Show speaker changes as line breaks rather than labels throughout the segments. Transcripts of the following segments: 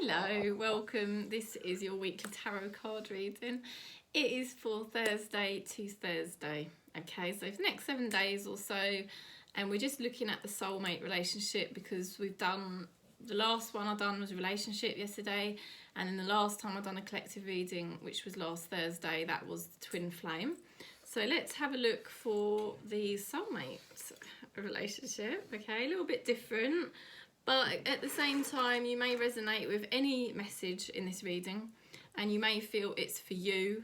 Hello, welcome. This is your weekly tarot card reading. It is for Thursday to Thursday. Okay, so for the next 7 days or so, and we're just looking at the soulmate relationship because we've done the last one I done was a relationship yesterday, and then the last time I done a collective reading, which was last Thursday, that was the twin flame. So let's have a look for the soulmate relationship. Okay, a little bit different, but at the same time you may resonate with any message in this reading, and you may feel it's for you,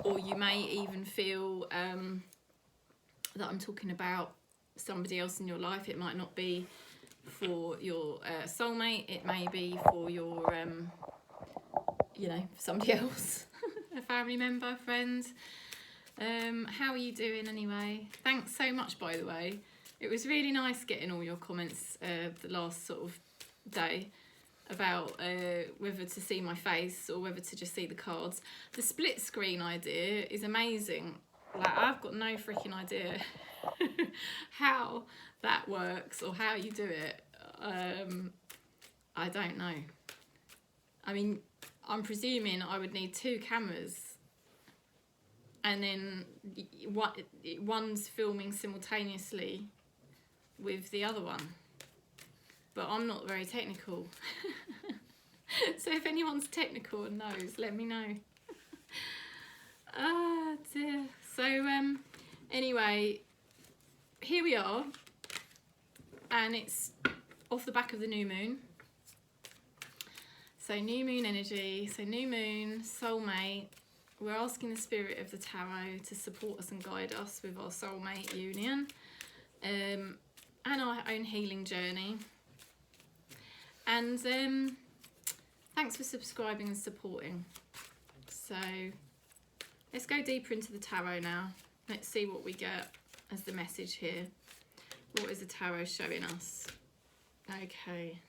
or you may even feel that I'm talking about somebody else in your life. It might not be for your soulmate, it may be for your you know, somebody else, a family member, friend. How are you doing anyway? Thanks so much, by the way. It was really nice getting all your comments the last sort of day about whether to see my face or whether to just see the cards. The split screen idea is amazing. Like, I've got no freaking idea how that works or how you do it. I don't know. I mean, I'm presuming I would need 2 cameras, and then one's filming simultaneously with the other one, but I'm not very technical. So if anyone's technical and knows, let me know. Ah dear. So anyway, here we are, and it's off the back of the new moon. So new moon energy, so new moon, soulmate. We're asking the spirit of the tarot to support us and guide us with our soulmate union and our own healing journey. And thanks for subscribing and supporting. So let's go deeper into the tarot now. Let's see what we get as the message here. What is the tarot showing us? Okay.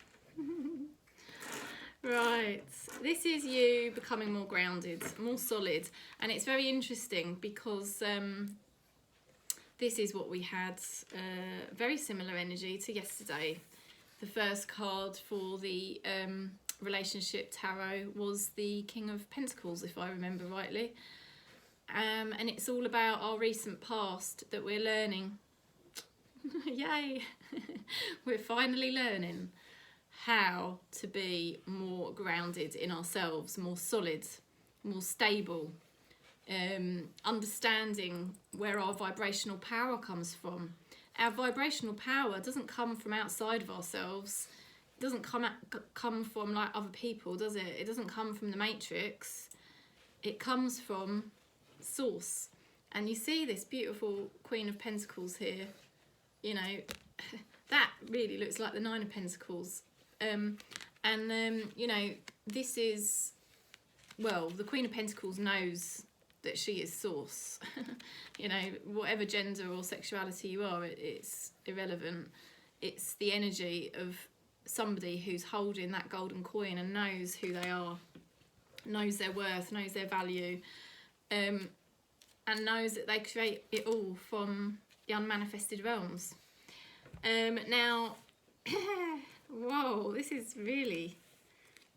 Right, this is you becoming more grounded, more solid, and it's very interesting because this is what we had, very similar energy to yesterday. The first card for the relationship tarot was the King of Pentacles, if I remember rightly, and it's all about our recent past that we're learning. Yay! We're finally learning how to be more grounded in ourselves, more solid, more stable, understanding where our vibrational power comes from. Our vibrational power doesn't come from outside of ourselves. It doesn't come from like other people, does it? It doesn't come from the matrix. It comes from source. And you see this beautiful Queen of Pentacles here. You know, that really looks like the Nine of Pentacles. You know, this is, well, the Queen of Pentacles knows that she is source. You know, whatever gender or sexuality you are, it's irrelevant. It's the energy of somebody who's holding that golden coin and knows who they are, knows their worth, knows their value, and knows that they create it all from the unmanifested realms. Now, whoa, this is really,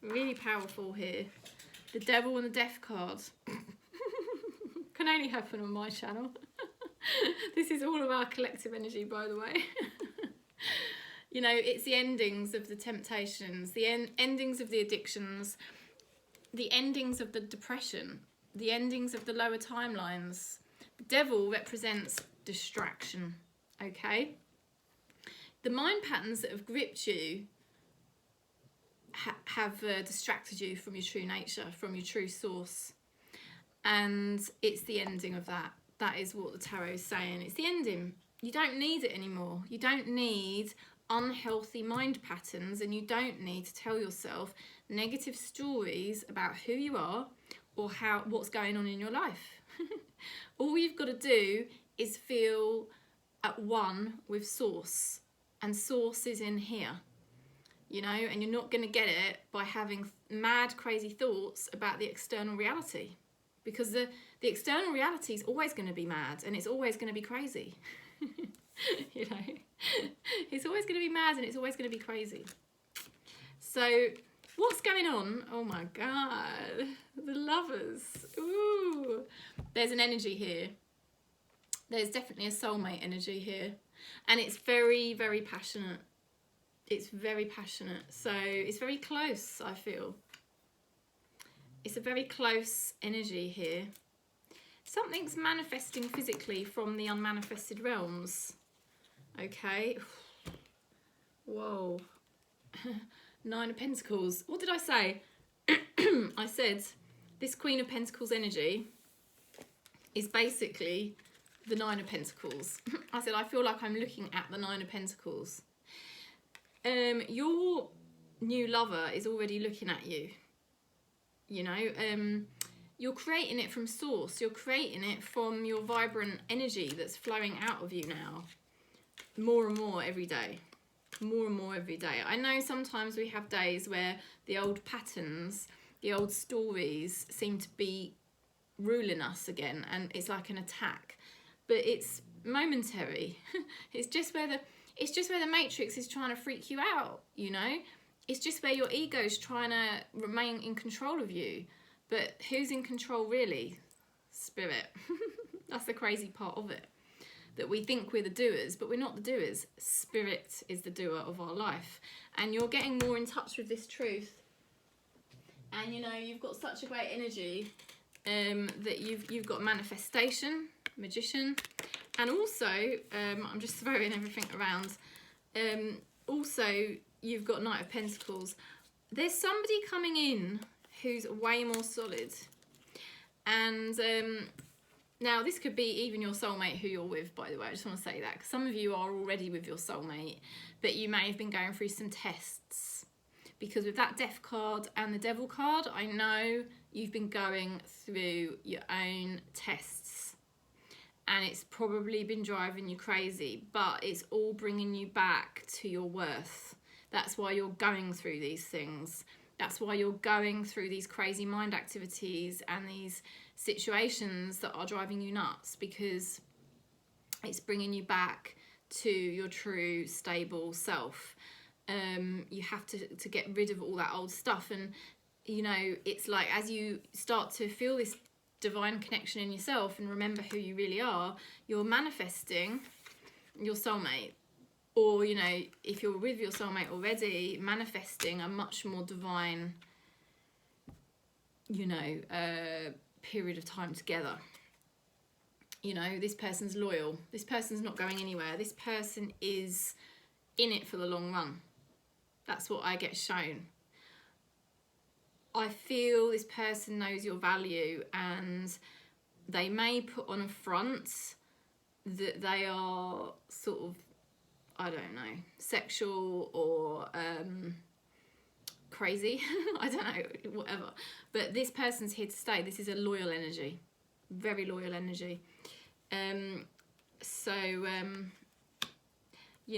really powerful here. The Devil and the Death card. Can only happen on my channel. This is all of our collective energy, by the way. You know, it's the endings of the temptations, the endings of the addictions, the endings of the depression, the endings of the lower timelines. The Devil represents distraction, okay? The mind patterns that have gripped you have distracted you from your true nature, from your true source. And it's the ending of that. That is what the tarot is saying. It's the ending. You don't need it anymore. You don't need unhealthy mind patterns, and you don't need to tell yourself negative stories about who you are or what's going on in your life. All you've got to do is feel at one with source. And source is in here, you know, and you're not going to get it by having mad, crazy thoughts about the external reality, because the external reality is always going to be mad and it's always going to be crazy. You know, it's always going to be mad and it's always going to be crazy. So What's going on? Oh my God. The lovers. Ooh. There's an energy here. There's definitely a soulmate energy here. And it's very, very passionate. It's very passionate. So it's very close, I feel. It's a very close energy here. Something's manifesting physically from the unmanifested realms. Okay. Whoa. 9 of Pentacles. What did I say? I said this Queen of Pentacles energy is basically the 9 of Pentacles. I said I feel like I'm looking at the 9 of Pentacles. Your new lover is already looking at you. You know, you're creating it from source. You're creating it from your vibrant energy that's flowing out of you now. More and more every day. More and more every day. I know sometimes we have days where the old patterns, the old stories seem to be ruling us again, and it's like an attack. But it's momentary. It's just where the matrix is trying to freak you out, you know? It's just where your ego's trying to remain in control of you. But who's in control really? Spirit. That's the crazy part of it. That we think we're the doers, but we're not the doers. Spirit is the doer of our life. And you're getting more in touch with this truth. And you know, you've got such a great energy that you've got manifestation, magician. And also, I'm just throwing everything around. Also, you've got Knight of Pentacles. There's somebody coming in who's way more solid. And now this could be even your soulmate who you're with, by the way. I just want to say that, because some of you are already with your soulmate, but you may have been going through some tests. Because with that Death card and the Devil card, I know you've been going through your own tests. And it's probably been driving you crazy, but it's all bringing you back to your worth. That's why you're going through these things. That's why you're going through these crazy mind activities and these situations that are driving you nuts, because it's bringing you back to your true, stable self. You have to get rid of all that old stuff. And, you know, it's like as you start to feel this divine connection in yourself and remember who you really are, you're manifesting your soulmate. Or, you know, if you're with your soulmate already, manifesting a much more divine, you know, period of time together. You know, this person's loyal. This person's not going anywhere. This person is in it for the long run. That's what I get shown. I feel this person knows your value, and they may put on a front that they are sort of, I don't know, sexual or crazy. I don't know, whatever. But this person's here to stay. This is a loyal energy. Very loyal energy. You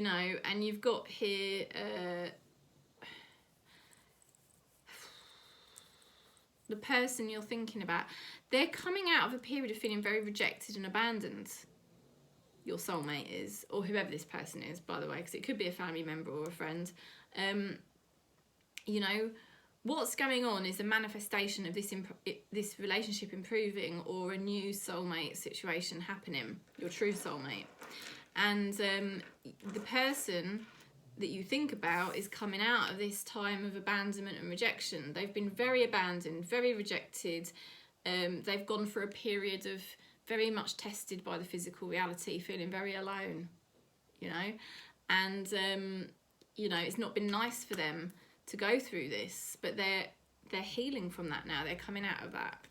know, and you've got here the person you're thinking about. They're coming out of a period of feeling very rejected and abandoned. Your soulmate is, or whoever this person is, by the way, because it could be a family member or a friend. You know, what's going on is a manifestation of this relationship improving, or a new soulmate situation happening, your true soulmate. And the person that you think about is coming out of this time of abandonment and rejection. They've been very abandoned, very rejected. They've gone for a period of very much tested by the physical reality, feeling very alone, you know. And, you know, it's not been nice for them to go through this, but they're healing from that now. They're coming out of that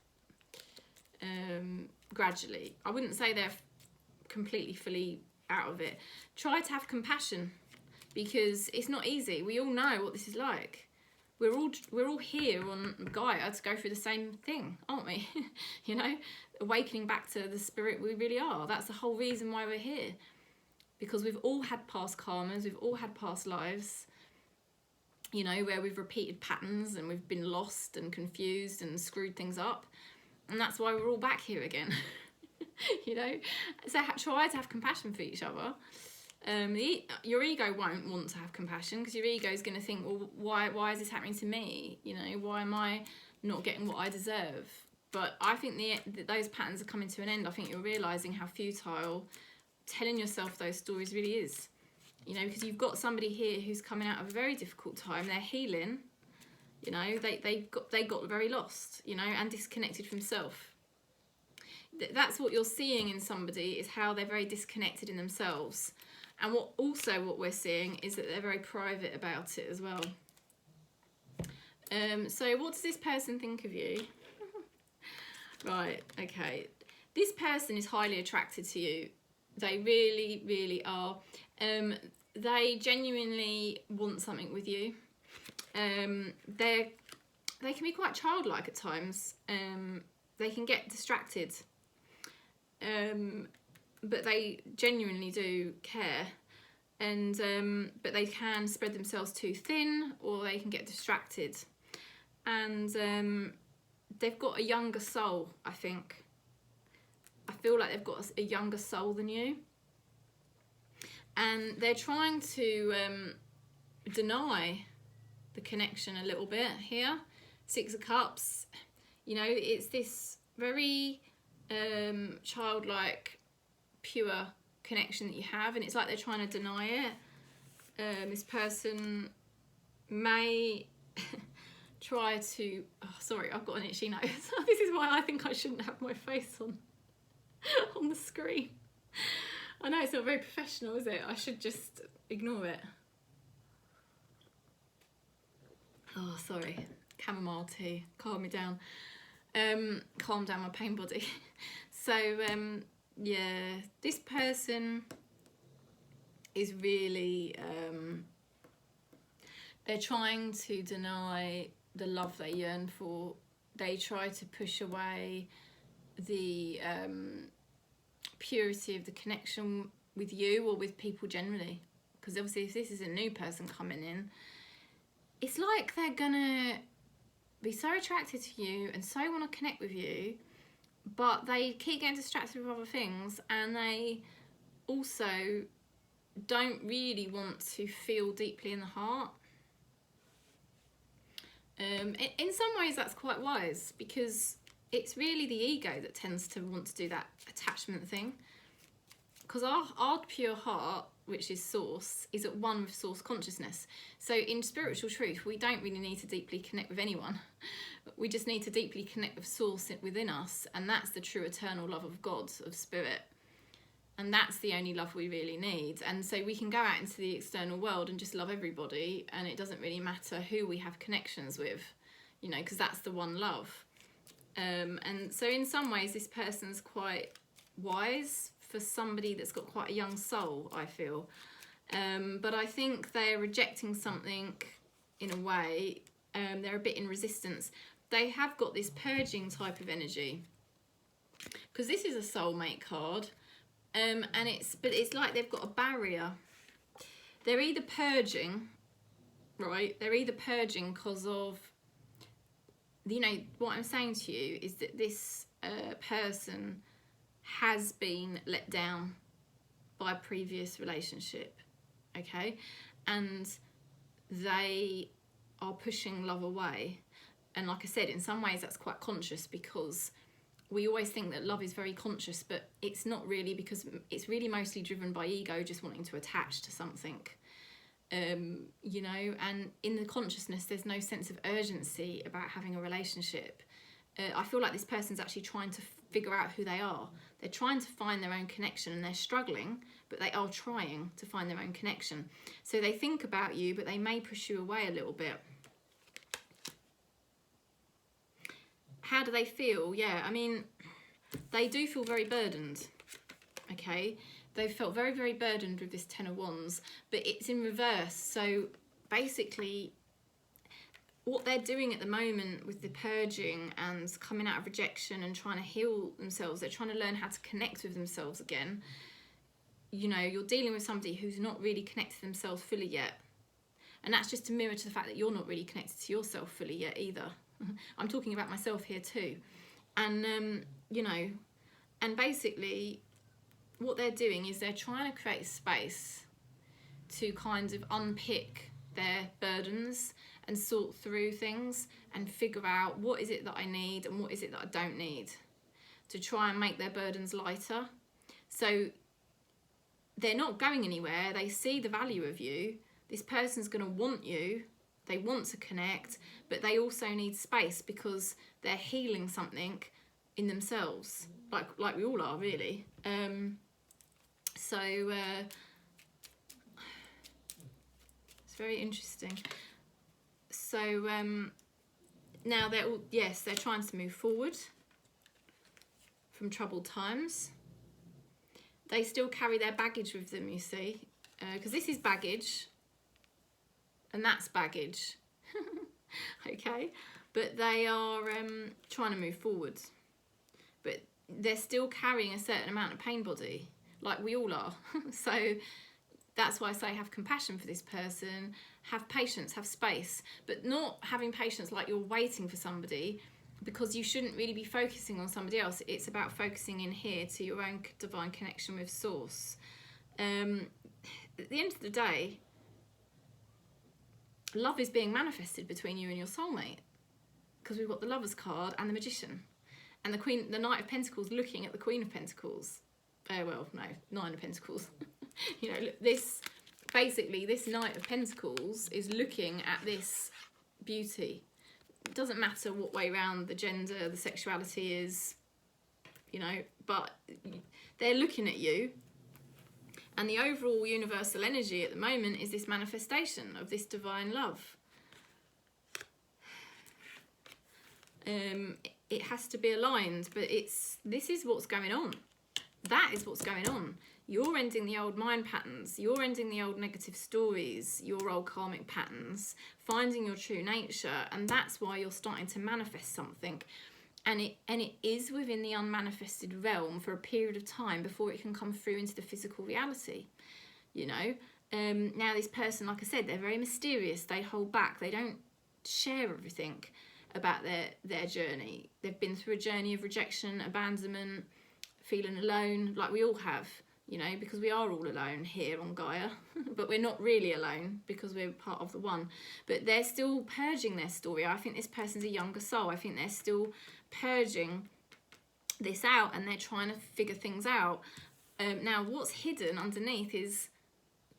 gradually. I wouldn't say they're completely, fully out of it. Try to have compassion, because it's not easy. We all know what this is like. We're all here on Gaia to go through the same thing, aren't we? You know, awakening back to the spirit we really are. That's the whole reason why we're here. Because we've all had past karmas, we've all had past lives, you know, where we've repeated patterns and we've been lost and confused and screwed things up. And that's why we're all back here again. You know, so try to have compassion for each other. Your ego won't want to have compassion, because your ego is going to think, well, why is this happening to me? You know, why am I not getting what I deserve? But I think those patterns are coming to an end. I think you're realising how futile telling yourself those stories really is. You know, because you've got somebody here who's coming out of a very difficult time. They're healing. You know, they got very lost, you know, and disconnected from self. That's what you're seeing in somebody, is how they're very disconnected in themselves. And what we're seeing is that they're very private about it as well. So what does this person think of you? Right, okay. This person is highly attracted to you. They really, really are. They genuinely want something with you. They can be quite childlike at times. They can get distracted. But they genuinely do care. And but they can spread themselves too thin, or they can get distracted. And they've got a younger soul, I think. I feel like they've got a younger soul than you. And they're trying to deny the connection a little bit here. 6 of Cups, you know, it's this very childlike, pure connection that you have, and it's like they're trying to deny it. This person may try to... Oh, sorry, I've got an itchy nose. This is why I think I shouldn't have my face on the screen. I know it's not very professional, is it? I should just ignore it. Oh, sorry. Chamomile tea. Calm me down. Calm down my pain body. So, yeah, this person is really... they're trying to deny the love they yearn for. They try to push away the purity of the connection with you or with people generally. Because obviously if this is a new person coming in, it's like they're gonna be so attracted to you and so want to connect with you, but they keep getting distracted with other things, and they also don't really want to feel deeply in the heart. In some ways that's quite wise, because it's really the ego that tends to want to do that attachment thing. Because our pure heart, which is source, is at one with source consciousness. So in spiritual truth, we don't really need to deeply connect with anyone. We just need to deeply connect with source within us, and that's the true eternal love of God, of spirit. And that's the only love we really need. And so we can go out into the external world and just love everybody, and it doesn't really matter who we have connections with, you know, because that's the one love. And so in some ways this person's quite wise for somebody that's got quite a young soul, I feel. But I think they're rejecting something in a way. They're a bit in resistance. They have got this purging type of energy, because this is a soulmate card. But it's like they've got a barrier. They're either purging, right? They're either purging because of, you know, what I'm saying to you is that this person has been let down by a previous relationship, okay? And they are pushing love away. And like I said, in some ways that's quite conscious, because we always think that love is very conscious, but it's not really, because it's really mostly driven by ego just wanting to attach to something. You know, and in the consciousness there's no sense of urgency about having a relationship. I feel like this person's actually trying to figure out who they are. They're trying to find their own connection, and they're struggling, but they are trying to find their own connection. So they think about you, but they may push you away a little bit. How do they feel? Yeah, I mean, they do feel very burdened, okay? They felt very, very burdened with this Ten of Wands, but it's in reverse. So basically, what they're doing at the moment with the purging and coming out of rejection and trying to heal themselves, they're trying to learn how to connect with themselves again. You know, you're dealing with somebody who's not really connected to themselves fully yet. And that's just a mirror to the fact that you're not really connected to yourself fully yet either. I'm talking about myself here too. And, you know, and basically what they're doing is they're trying to create space to kind of unpick their burdens and sort through things and figure out what is it that I need and what is it that I don't need, to try and make their burdens lighter. So they're not going anywhere. They see the value of you. This person's going to want you. They want to connect, but they also need space because they're healing something in themselves, like we all are, really. So it's very interesting. So now they're all, yes, they're trying to move forward from troubled times. They still carry their baggage with them, you see, because this is baggage and that's baggage. Okay, but they are trying to move forward, but they're still carrying a certain amount of pain body, like we all are. So that's why I say have compassion for this person, have patience, have space, but not having patience like you're waiting for somebody, because you shouldn't really be focusing on somebody else. It's about focusing in here to your own divine connection with Source. At the end of the day, love is being manifested between you and your soulmate, because we've got the Lover's card and the Magician, and the Knight of Pentacles looking at the Queen of Pentacles. Well, no, Nine of Pentacles. You know, this Knight of Pentacles is looking at this beauty. It doesn't matter what way round the gender, the sexuality is, you know, but they're looking at you. And the overall universal energy at the moment is this manifestation of this divine love. It has to be aligned, but this is what's going on. That is what's going on. You're ending the old mind patterns. You're ending the old negative stories, your old karmic patterns, finding your true nature, and that's why you're starting to manifest something. And it is within the unmanifested realm for a period of time before it can come through into the physical reality. You know, now this person, like I said, they're very mysterious. They hold back. They don't share everything about their journey. They've been through a journey of rejection, abandonment, feeling alone, like we all have, you know, because we are all alone here on Gaia. But we're not really alone because we're part of the one. But they're still purging their story. I think this person's a younger soul. I think they're still purging this out, and they're trying to figure things out. Now, what's hidden underneath is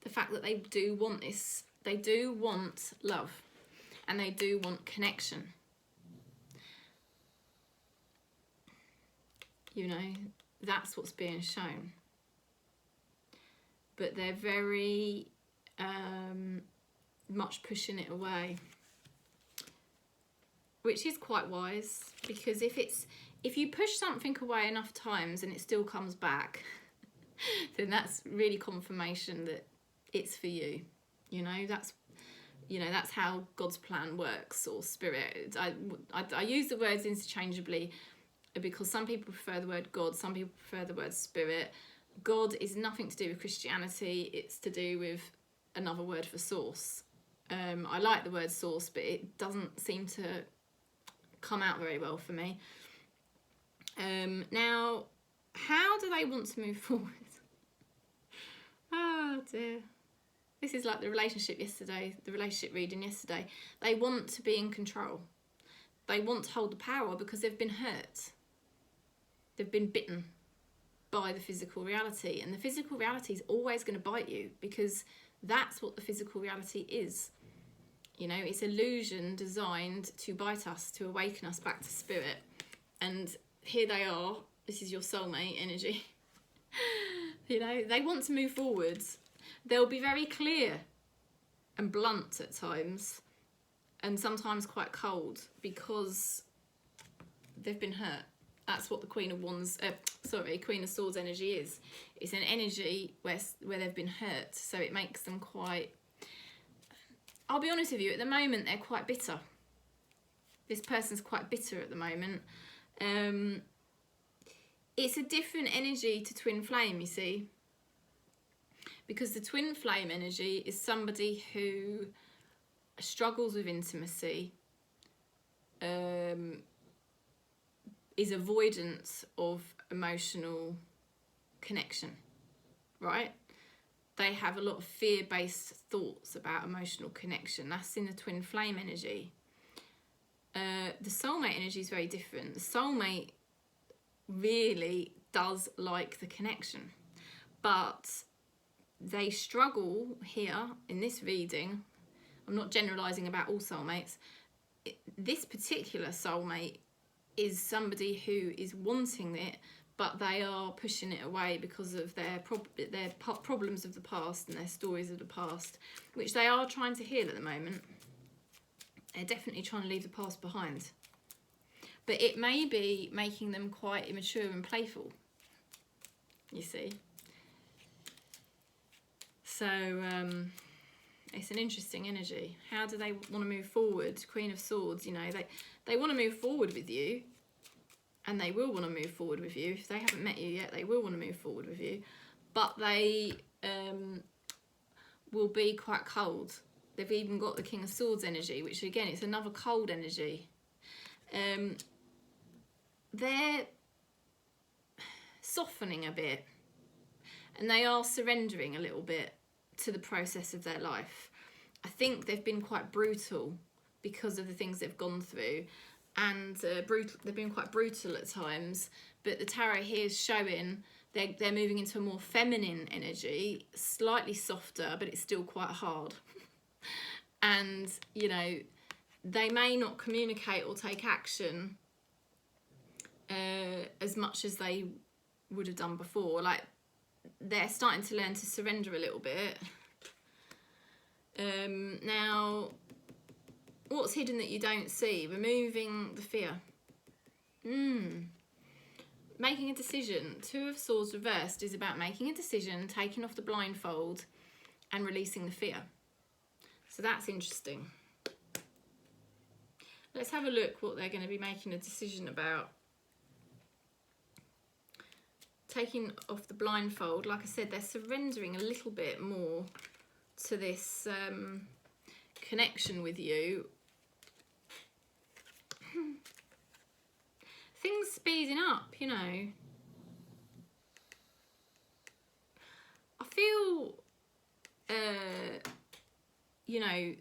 the fact that they do want this. They do want love, and they do want connection. You know, that's what's being shown. But they're very much pushing it away, which is quite wise, because if you push something away enough times and it still comes back, then that's really confirmation that it's for you. You know, that's how God's plan works, or spirit. I use the words interchangeably because some people prefer the word God, some people prefer the word spirit. God is nothing to do with Christianity. It's to do with another word for source. I like the word source, but it doesn't seem to come out very well for me. Now, how do they want to move forward? Oh dear. This is like the relationship reading yesterday. They want to be in control. They want to hold the power because they've been hurt. They've been bitten by the physical reality, and the physical reality is always going to bite you, because that's what the physical reality is. You know, it's illusion designed to bite us, to awaken us back to spirit. And here they are. This is your soulmate energy. You know, they want to move forwards. They'll be very clear and blunt at times, and sometimes quite cold, because they've been hurt. That's what the Queen of Swords energy is. It's an energy where they've been hurt, so it makes them quite... I'll be honest with you, at the moment they're quite bitter. This person's quite bitter at the moment. It's a different energy to twin flame, you see. Because the twin flame energy is somebody who struggles with intimacy, is avoidant of emotional connection, right? they have a lot of fear-based thoughts about emotional connection. That's in the twin flame energy. The soulmate energy is very different. The soulmate really does like the connection, but they struggle here in this reading. I'm not generalizing about all soulmates. This particular soulmate is somebody who is wanting it, but they are pushing it away because of their problems of the past and their stories of the past, which they are trying to heal at the moment. They're definitely trying to leave the past behind. But it may be making them quite immature and playful, you see. So it's an interesting energy. How do they want to move forward? Queen of Swords, you know, they want to move forward with you, and they will want to move forward with you. If they haven't met you yet, they will want to move forward with you. But they will be quite cold. They've even got the King of Swords energy, which again, it's another cold energy. They're softening a bit, and they are surrendering a little bit to the process of their life. I think they've been quite brutal because of the things they've gone through, and they've been quite brutal at times, but the tarot here is showing they're moving into a more feminine energy, slightly softer, but it's still quite hard. And, you know, they may not communicate or take action as much as they would have done before. Like, they're starting to learn to surrender a little bit. Now, what's hidden that you don't see? Removing the fear. Making a decision. Two of Swords reversed is about making a decision, taking off the blindfold, and releasing the fear. So that's interesting. Let's have a look what they're going to be making a decision about. Taking off the blindfold, like I said, they're surrendering a little bit more to this connection with you. Things speeding up, you know. I feel, you know,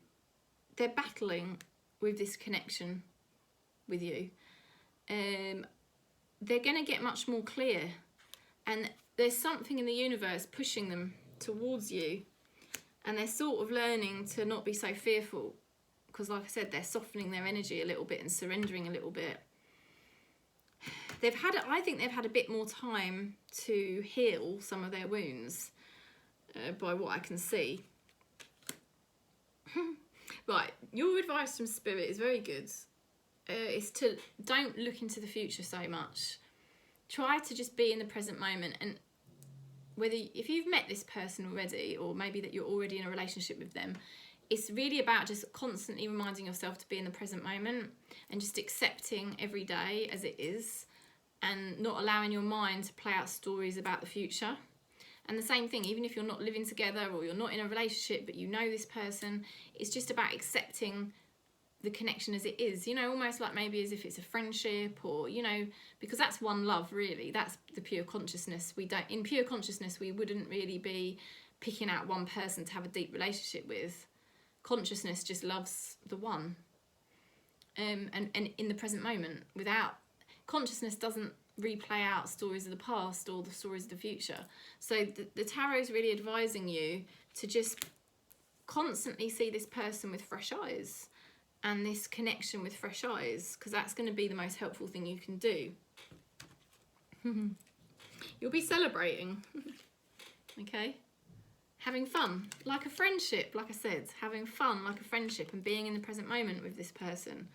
they're battling with this connection with you. They're going to get much more clear. And there's something in the universe pushing them towards you. And they're sort of learning to not be so fearful. Because like I said, they're softening their energy a little bit and surrendering a little bit. I think they've had a bit more time to heal some of their wounds, by what I can see. Right, your advice from Spirit is very good. It's to don't look into the future so much. Try to just be in the present moment, and if you've met this person already, or maybe that you're already in a relationship with them, it's really about just constantly reminding yourself to be in the present moment and just accepting every day as it is, and not allowing your mind to play out stories about the future. And the same thing, even if you're not living together or you're not in a relationship but you know this person, it's just about accepting the connection as it is, you know, almost like maybe as if it's a friendship, or, you know, because that's one love really. That's the pure consciousness. In pure consciousness, we wouldn't really be picking out one person to have a deep relationship with. Consciousness just loves the one, and in the present moment. Without consciousness, doesn't replay out stories of the past or the stories of the future. So the tarot is really advising you to just constantly see this person with fresh eyes and this connection with fresh eyes, because that's going to be the most helpful thing you can do. You'll be celebrating. Okay, having fun like a friendship, like I said, having fun like a friendship and being in the present moment with this person.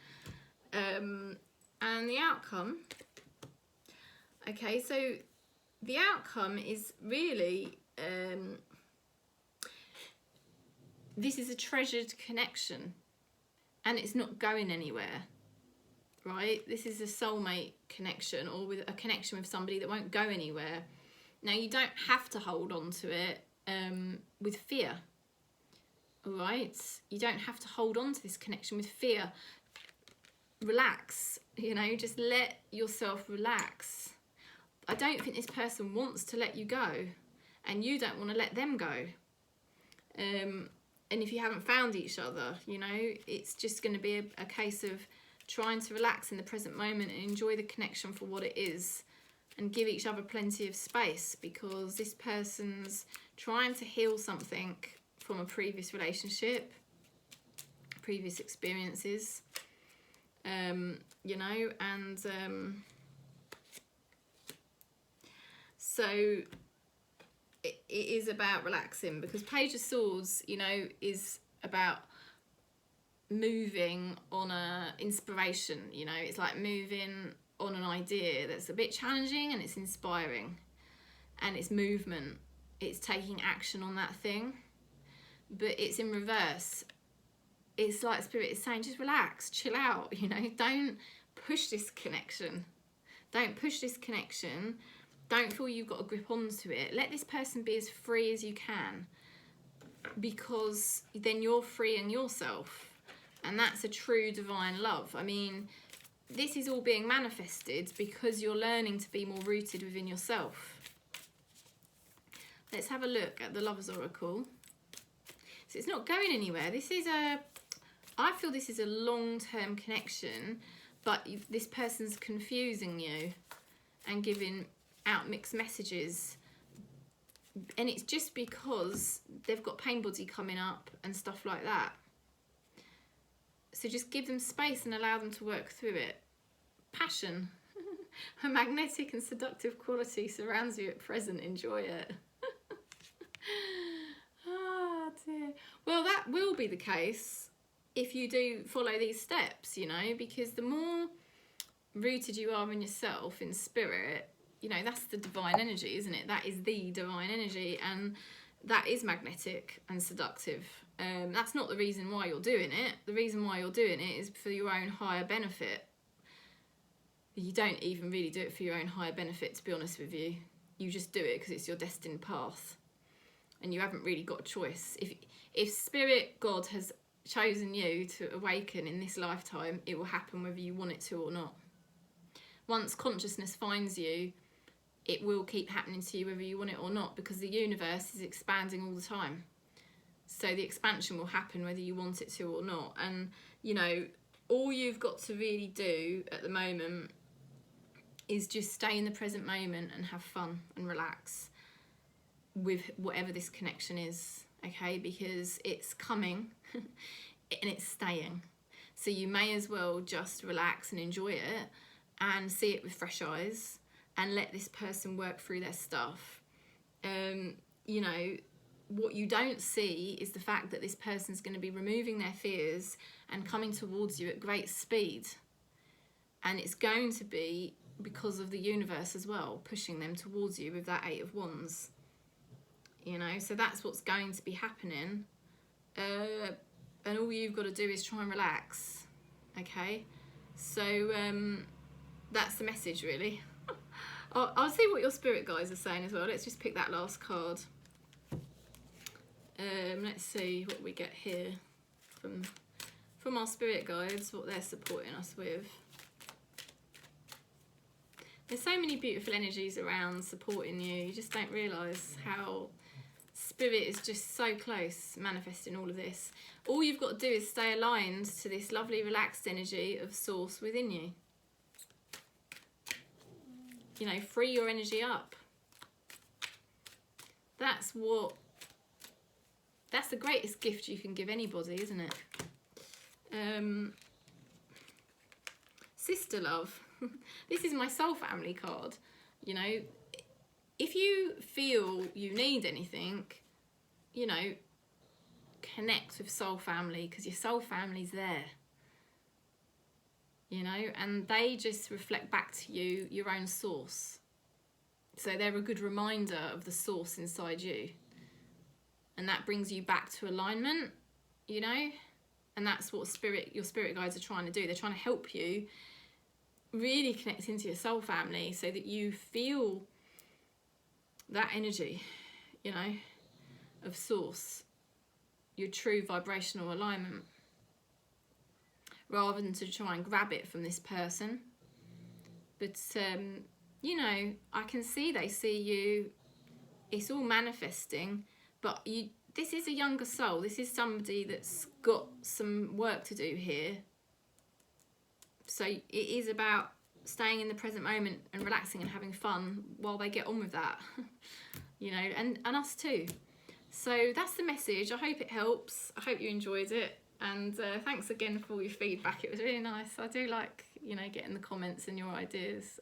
And the outcome, okay, so the outcome is really this is a treasured connection, and it's not going anywhere, right? This is a soulmate connection, or with a connection with somebody that won't go anywhere. Now, you don't have to hold on to it with fear, all right? You don't have to hold on to this connection with fear. Relax, you know, just let yourself relax. I don't think this person wants to let you go, and you don't want to let them go. And if you haven't found each other, you know, it's just going to be a case of trying to relax in the present moment and enjoy the connection for what it is, and give each other plenty of space, because this person's trying to heal something from a previous relationship, previous experiences, you know, and so it is about relaxing, because Page of Swords, you know, is about moving on a inspiration, you know, it's like moving on an idea that's a bit challenging, and it's inspiring, and it's movement, it's taking action on that thing, but it's in reverse. It's like Spirit is saying, just relax, chill out, you know, don't push this connection, don't push this connection, don't feel you've got a grip onto it. Let this person be as free as you can, because then you're freeing yourself, and that's a true divine love. I mean, this is all being manifested because you're learning to be more rooted within yourself. Let's have a look at the Lover's Oracle. So it's not going anywhere. This is I feel this is a long-term connection, but this person's confusing you and giving out mixed messages. And it's just because they've got pain body coming up and stuff like that. So just give them space and allow them to work through it. Passion. A magnetic and seductive quality surrounds you at present. Enjoy it. Oh dear. Well, that will be the case if you do follow these steps, you know, because the more rooted you are in yourself, in spirit, you know, that's the divine energy, isn't it? That is the divine energy, and that is magnetic and seductive. That's not the reason why you're doing it. The reason why you're doing it is for your own higher benefit. You don't even really do it for your own higher benefit, to be honest with you. You just do it because it's your destined path, and you haven't really got a choice. If Spirit, God, has chosen you to awaken in this lifetime, it will happen whether you want it to or not. Once consciousness finds you, it will keep happening to you whether you want it or not, because the universe is expanding all the time. So the expansion will happen whether you want it to or not. And, you know, all you've got to really do at the moment is just stay in the present moment and have fun and relax with whatever this connection is, okay? Because it's coming and it's staying. So you may as well just relax and enjoy it and see it with fresh eyes and let this person work through their stuff. You know, what you don't see is the fact that this person's going to be removing their fears and coming towards you at great speed. And it's going to be because of the universe as well, pushing them towards you with that Eight of Wands. You know, so that's what's going to be happening. And all you've got to do is try and relax, okay? So that's the message, really. I'll see what your spirit guides are saying as well. Let's just pick that last card. Let's see what we get here from our spirit guides, what they're supporting us with. There's so many beautiful energies around supporting you. You just don't realise how spirit is just so close, manifesting all of this. All you've got to do is stay aligned to this lovely relaxed energy of source within you. You know, free your energy up. That's the greatest gift you can give anybody, isn't it? Sister love. This is my soul family card. You know, if you feel you need anything, you know, connect with soul family, because your soul family's there. You know, and they just reflect back to you your own source. So they're a good reminder of the source inside you. And that brings you back to alignment, you know? And that's what your spirit guides are trying to do. They're trying to help you really connect into your soul family so that you feel that energy, you know, of source, your true vibrational alignment, rather than to try and grab it from this person. But, you know, I can see they see you, it's all manifesting, but this is a younger soul. This is somebody that's got some work to do here. So it is about staying in the present moment and relaxing and having fun while they get on with that. You know, and us too. So that's the message. I hope it helps. I hope you enjoyed it. And thanks again for all your feedback. It was really nice. I do like, you know, getting the comments and your ideas.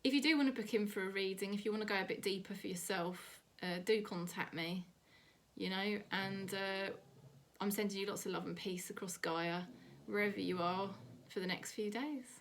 If you do want to book in for a reading, if you want to go a bit deeper for yourself, do contact me, you know, and I'm sending you lots of love and peace across Gaia, wherever you are, for the next few days.